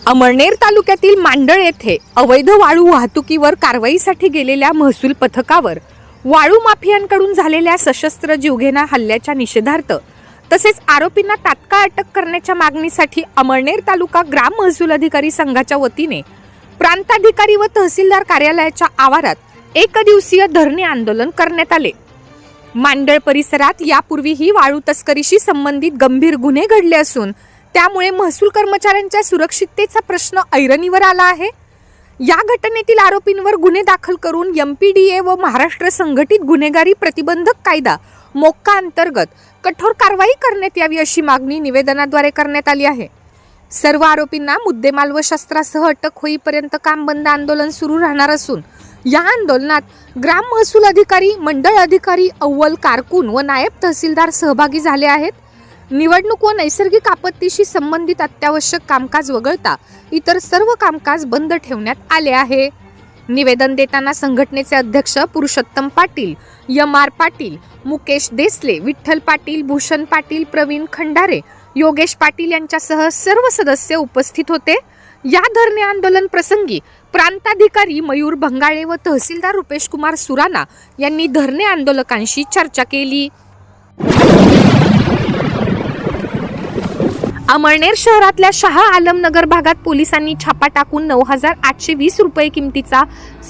अमळनेर तालुक्यातील मांडळ येथे अवैध वाळू वाहतुकीवर कारवाईसाठी गेलेल्या महसूल पथकावर वाळू माफियांकडून झालेल्या सशस्त्र जीवघेणा हल्ल्याच्या निषेधार्थ तसेच आरोपींना तात्काळ अटक करण्याच्या मागणीसाठी अमळनेर तालुका ग्राम महसूल अधिकारी संघाच्या वतीने प्रांताधिकारी व तहसीलदार कार्यालयाच्या आवारात एकदिवसीय धरणे आंदोलन करण्यात आले। मांडळ परिसरात यापूर्वीही वाळू तस्करीशी संबंधित गंभीर गुन्हे घडले असून त्यामुळे महसूल कर्मचाऱ्यांच्या सुरक्षिततेचा प्रश्न ऐरणीवर आला आहे। या घटनेतील आरोपींवर गुन्हे दाखल करून MPDA व महाराष्ट्र संघटित गुन्हेगारी प्रतिबंधक कायदा मोक्का अंतर्गत कठोर कारवाई करण्यात यावी अशी मागणी निवेदनाद्वारे करण्यात आली आहे। सर्व आरोपींना मुद्देमाल व शस्त्रासह अटक होईपर्यंत काम बंद आंदोलन सुरू राहणार असून या आंदोलनात ग्राम महसूल अधिकारी, मंडळ अधिकारी, अव्वल कारकून व नायब तहसीलदार सहभागी झाले आहेत। निवडणूक व नैसर्गिक आपत्तीशी संबंधित अत्यावश्यक कामकाज वगळता इतर सर्व कामकाज बंद ठेवण्यात आले आहे। निवेदन देताना संघटनेचे अध्यक्ष पुरुषोत्तम पाटील, MR पाटील, मुकेश देसले, विठ्ठल पाटील, भूषण पाटील, प्रवीण खंडारे, योगेश पाटील यांच्यासह सर्व सदस्य उपस्थित होते। या धरणे आंदोलन प्रसंगी प्रांताधिकारी मयूर भंगाळे व तहसीलदार रुपेश कुमार सुराना यांनी धरणे आंदोलकांशी चर्चा केली। अमळनेर शहरातल्या शाह आलमनगर भागात पोलिसांनी छापा टाकून 9,820 रुपये किमतीचा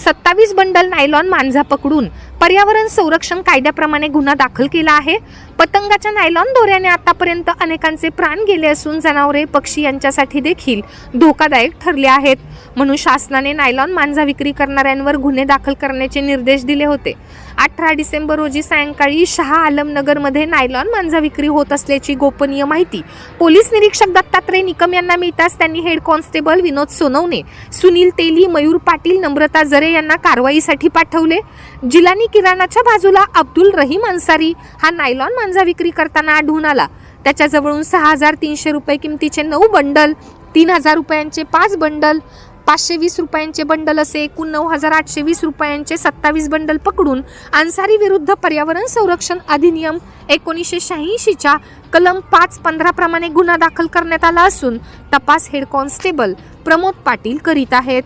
27 बंडल नायलॉन मांजा पकडून पर्यावरण संरक्षण कायद्याप्रमाणे गुन्हा दाखल केला आहे। पतंगाच्या नायलॉन दोऱ्याने आतापर्यंत अनेकांचे प्राण गेले असून जनावरे, पक्षी यांच्यासाठी देखील धोकादायक ठरले आहेत। म्हणून शासनाने नायलॉन मांजा विक्री करणाऱ्यांवर गुन्हे दाखल करण्याचे निर्देश दिले होते। 18 डिसेंबर रोजी सायंकाळी शाह आलमनगरमध्ये नायलॉन मांजा विक्री होत असल्याची गोपनीय माहिती पोलीस निरीक्षक दत्तात्रय निकम यांना मिळताच त्यांनी हेड कॉन्स्टेबल विनोद सोनवणे, सुनील तेली, मयूर पाटील, नम्रता जरे यांना कारवाईसाठी पाठवले। जिलानी किराणाच्या बाजूला अब्दुल रहीम अन्सारी हा नायलॉन मांजा विक्री करताना आढळून आला। त्याच्याजवळून 6,300 रुपये किमतीचे 9 बंडल, 3,000 रुपयांचे 5 बंडल, 520 रुपयांचे बंडल असे एकूण 9,820 रुपयांचे 27 बंडल पकडून अन्सारी विरुद्ध पर्यावरण संरक्षण अधिनियम 1986च्या कलम 5-15 प्रमाणे गुन्हा दाखल करण्यात आला असून तपास हेड कॉन्स्टेबल प्रमोद पाटील करीत आहेत।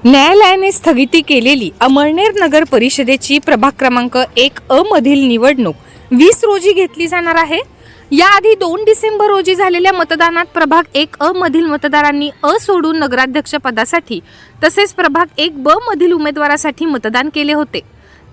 न्यायालयाने स्थगिती केलेली अमळनेर नगर परिषदेची प्रभाग क्रमांक 1A मधील निवडणूक 20 रोजी घेतली जाणार आहे। याआधी 2 डिसेंबर रोजी झालेल्या मतदानात प्रभाग 1A मधील मतदारांनी अ सोडून नगराध्यक्ष पदासाठी तसेच प्रभाग 1B मधील उमेदवारासाठी मतदान केले होते।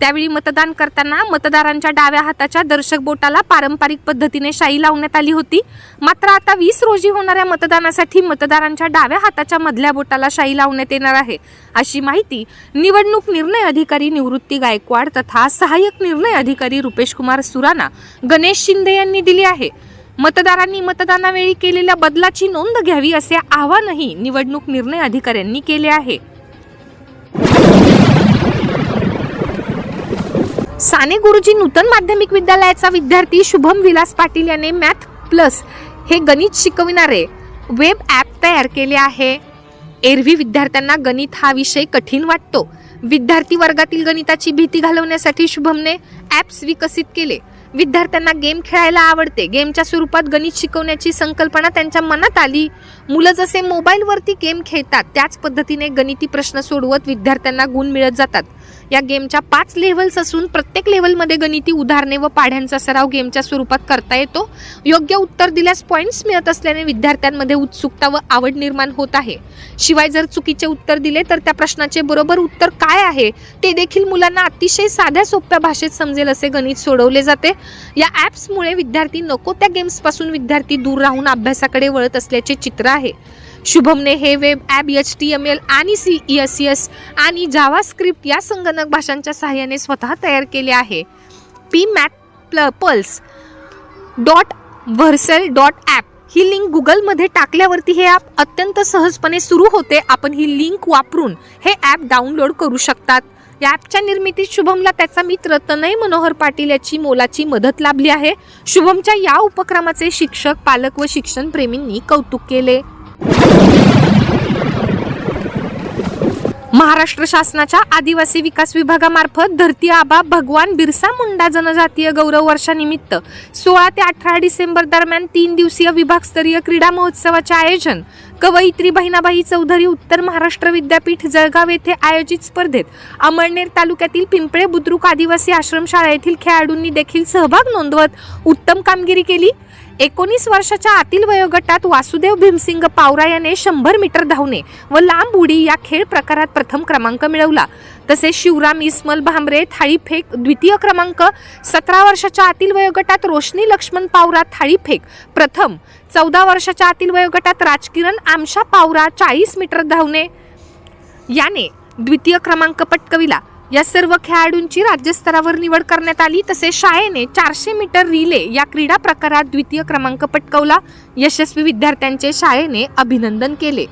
त्यावेळी मतदान करताना मतदारांच्या डाव्या हाताच्या दर्शक बोटाला पारंपरिक पद्धतीने शाई लावण्यात आली होती। मात्र आता 20 रोजी होणाऱ्या मतदानासाठी मतदारांच्या डाव्या हाताच्या मधल्या बोटाला शाई लावण्यात येणार आहे अशी माहिती निवडणूक निर्णय अधिकारी निवृत्ती गायकवाड तथा सहाय्यक निर्णय अधिकारी रुपेश कुमार सुराना, गणेश शिंदे यांनी दिली आहे। मतदारांनी मतदानावेळी केलेल्या बदलाची नोंद घ्यावी असे आवाहनही निवडणूक निर्णय अधिकाऱ्यांनी केले आहे। साने गुरुजी नूतन माध्यमिक विद्यालयाचा विद्यार्थी शुभम विलास पाटील याने मॅथ प्लस हे गणित शिकविणारे वेब ॲप तयार केले आहे। एरवी विद्यार्थ्यांना गणित हा विषय कठीण वाटतो। विद्यार्थी वर्गातील गणिताची भीती घालवण्यासाठी शुभमने ॲप्स विकसित केले। विद्यार्थ्यांना गेम खेळायला आवडते। गेमच्या स्वरूपात गणित शिकवण्याची संकल्पना त्यांच्या मनात आली। मुलं जसे मोबाईलवरती गेम खेळतात त्याच पद्धतीने गणिती प्रश्न सोडवत विद्यार्थ्यांना गुण मिळत जातात। या गेमच्या 5 लेव्हल्स असून प्रत्येक लेव्हलमध्ये गणिती उदाहरणे व पाढ्यांचा सराव गेमच्या स्वरूपात करता येतो। योग्य उत्तर दिल्यास पॉइंट्स मिळत असल्याने विद्यार्थ्यांमध्ये उत्सुकता व आवड निर्माण होत आहे। शिवाय जर चुकीचे उत्तर दिले तर त्या प्रश्नाचे बरोबर उत्तर काय आहे ते देखील मुलांना अतिशय साध्या सोप्या भाषेत समजेल असे गणित सोडवले जाते। या ॲप्समुळे विद्यार्थी नको त्या गेम्स पासून विद्यार्थी दूर राहून अभ्यासाकडे वळत असल्याचे चित्र आहे। शुभमने हे वेब ॲप HTML आणि CSS आणि जावास्क्रिप्ट या संगणक भाषांच्या सहाय्याने स्वतः तयार केले आहे। pmathpulse.versal.app ही लिंक गुगलमध्ये टाकल्यावरती हे ॲप अत्यंत सहजपणे सुरू होते। आपण ही लिंक वापरून हे ॲप डाउनलोड करू शकतात। या ॲपच्या निर्मितीत शुभमला त्याचा मित्र तनय मनोहर पाटील याची मोलाची मदत लाभली आहे। शुभमच्या या उपक्रमाचे शिक्षक, पालक व शिक्षण प्रेमींनी कौतुक केले। महाराष्ट्र शासनाच्या आदिवासी विकास विभागामार्फत धरती आबा भगवान बिरसा मुंडा जनजातीय गौरव वर्षानिमित्त 16 ते 18 डिसेंबर दरम्यान 3 दिवसीय विभागस्तरीय क्रीडा महोत्सवाचे आयोजन कवयित्री बहिणाबाई चौधरी उत्तर महाराष्ट्र विद्यापीठ जळगाव येथे आयोजित स्पर्धेत अमळनेर तालुक्यातील पिंपळे बुद्रुक आदिवासी आश्रमशाळा येथील खेळाडूंनी देखील सहभाग नोंदवत उत्तम कामगिरी केली। 19 वर्षाच्या आतील वयोगटात वासुदेव भीमसिंग पावरा याने 100 मीटर धावणे व लांब उडी या खेळ प्रकारात प्रथम क्रमांक मिळवला। तसेच शिवराम इस्मल भांबरे थाळीफेक द्वितीय क्रमांक, 17 वर्षाच्या आतील वयोगटात रोशनी लक्ष्मण पावरा थाळीफेक प्रथम, 14 वर्षाच्या आतील वयोगटात राजकिरण आमशा पावरा 40 मीटर धावणे याने द्वितीय क्रमांक पटकविला। या सर्व खेळाडूंची राज्यस्तरावर निवड करण्यात आली। तसेच शाळेने 400 मीटर रिले या क्रीडा प्रकारात द्वितीय क्रमांक पटकावला। यशस्वी विद्यार्थ्यांचे शाळेने अभिनंदन केले।